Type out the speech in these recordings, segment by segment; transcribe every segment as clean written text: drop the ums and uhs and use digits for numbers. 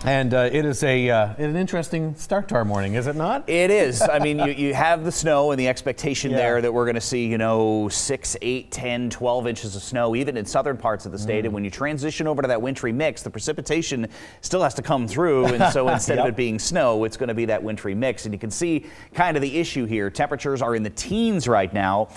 And it is an interesting start to our morning, is it not? It is. I mean, you have the snow and the expectation there that we're going to see, 6, 8, 10, 12 inches of snow, even in southern parts of the state. And when you transition over to that wintry mix, the precipitation still has to come through. And so instead of it being snow, it's going to be that wintry mix. And you can see kind of the issue here. Temperatures are in the teens right now.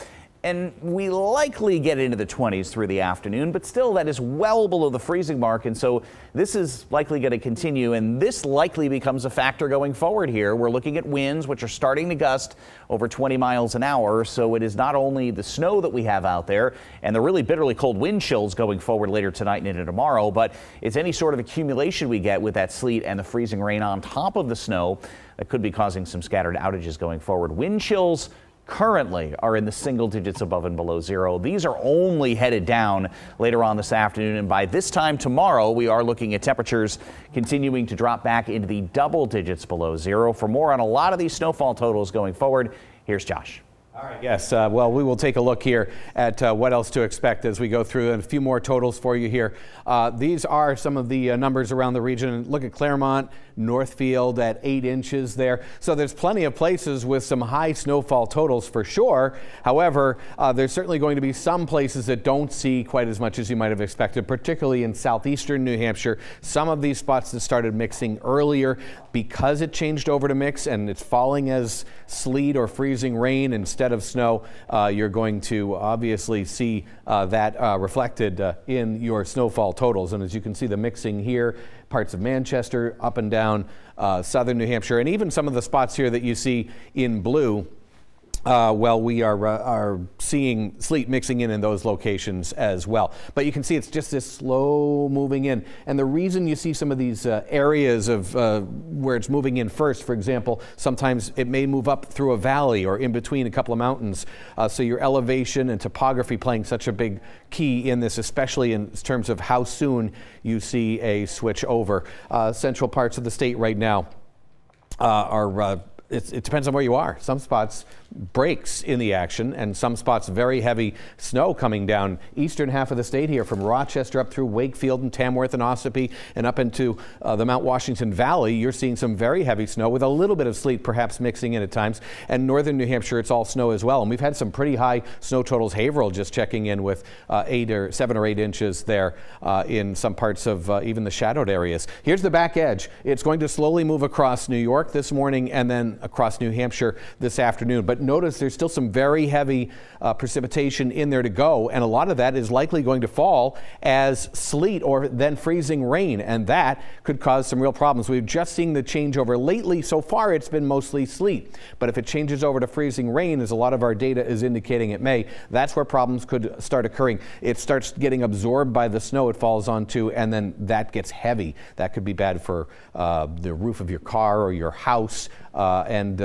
And we likely get into the 20s through the afternoon, but still that is well below the freezing mark. And so this is likely going to continue, and this likely becomes a factor going forward here. We're looking at winds, which are starting to gust over 20 miles an hour. So it is not only the snow that we have out there and the really bitterly cold wind chills going forward later tonight and into tomorrow, but it's any sort of accumulation we get with that sleet and the freezing rain on top of the snow that could be causing some scattered outages going forward. Wind chills currently are in the single digits above and below zero. These are only headed down later on this afternoon, and by this time tomorrow we are looking at temperatures continuing to drop back into the double digits below zero. For more on a lot of these snowfall totals going forward, here's Josh. All right. Yes, well, we will take a look here at what else to expect as we go through, and a few more totals for you here. These are some of the numbers around the region. Look at Claremont, Northfield at 8 inches there. So there's plenty of places with some high snowfall totals for sure. However, there's certainly going to be some places that don't see quite as much as you might have expected, particularly in southeastern New Hampshire. Some of these spots that started mixing earlier because it changed over to mix and it's falling as sleet or freezing rain instead of snow. You're going to obviously see that reflected in your snowfall totals. And as you can see, the mixing here, parts of Manchester, up and down southern New Hampshire, and even some of the spots here that you see in blue. Well, we are seeing sleet mixing in those locations as well. But you can see it's just this slow moving in. And the reason you see some of these areas of where it's moving in first, for example, sometimes it may move up through a valley or in between a couple of mountains. So your elevation and topography playing such a big key in this, especially in terms of how soon you see a switch over. Central parts of the state right now are it depends on where you are. Some spots breaks in the action, and some spots very heavy snow coming down eastern half of the state here from Rochester up through Wakefield and Tamworth and Ossipee and up into the Mount Washington Valley. You're seeing some very heavy snow with a little bit of sleet perhaps mixing in at times. And northern New Hampshire, it's all snow as well. And we've had some pretty high snow totals. Haverhill just checking in with 7 or 8 inches there in some parts of even the shadowed areas. Here's the back edge. It's going to slowly move across New York this morning and then across New Hampshire this afternoon. But notice there's still some very heavy precipitation in there to go, and a lot of that is likely going to fall as sleet or then freezing rain, and that could cause some real problems. We've just seen the changeover lately. So far it's been mostly sleet, but if it changes over to freezing rain, as a lot of our data is indicating it may, that's where problems could start occurring. It starts getting absorbed by the snow it falls onto, and then that gets heavy. That could be bad for the roof of your car or your house, and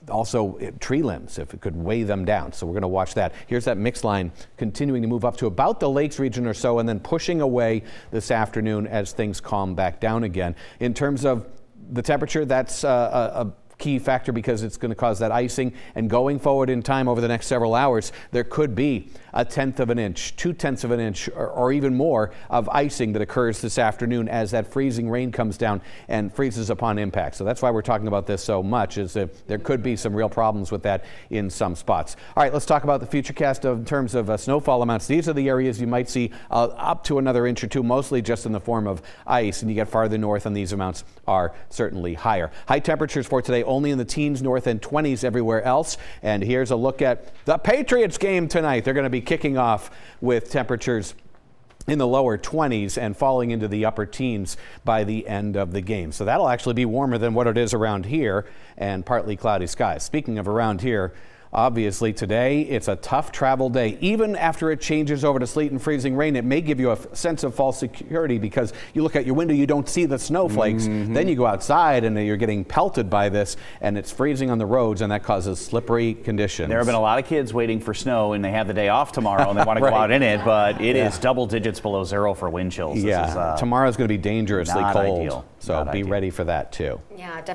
also tree limbs, if it could weigh them down. So we're going to watch that. Here's that mix line continuing to move up to about the Lakes region or so, and then pushing away this afternoon as things calm back down again. In terms of the temperature, that's a key factor because it's going to cause that icing, and going forward in time over the next several hours, there could be 1/10 of an inch, 2/10 of an inch, or even more of icing that occurs this afternoon as that freezing rain comes down and freezes upon impact. So that's why we're talking about this so much, is that there could be some real problems with that in some spots. All right, let's talk about the futurecast in terms of snowfall amounts. These are the areas you might see up to another inch or two, mostly just in the form of ice, and you get farther north and these amounts are certainly higher. High temperatures for today only in the teens north and 20s everywhere else. And here's a look at the Patriots game tonight. They're going to be kicking off with temperatures in the lower 20s and falling into the upper teens by the end of the game. So that'll actually be warmer than what it is around here, and partly cloudy skies. Speaking of around here, obviously today it's a tough travel day. Even after it changes over to sleet and freezing rain, it may give you a sense of false security because you look out your window, you don't see the snowflakes. Then you go outside and you're getting pelted by this, and it's freezing on the roads, and that causes slippery conditions. There have been a lot of kids waiting for snow, and they have the day off tomorrow and they want to go out in it, but it is double digits below zero for wind chills. Tomorrow's going to be dangerously cold. Ideal. So be ready for that too. Yeah, definitely.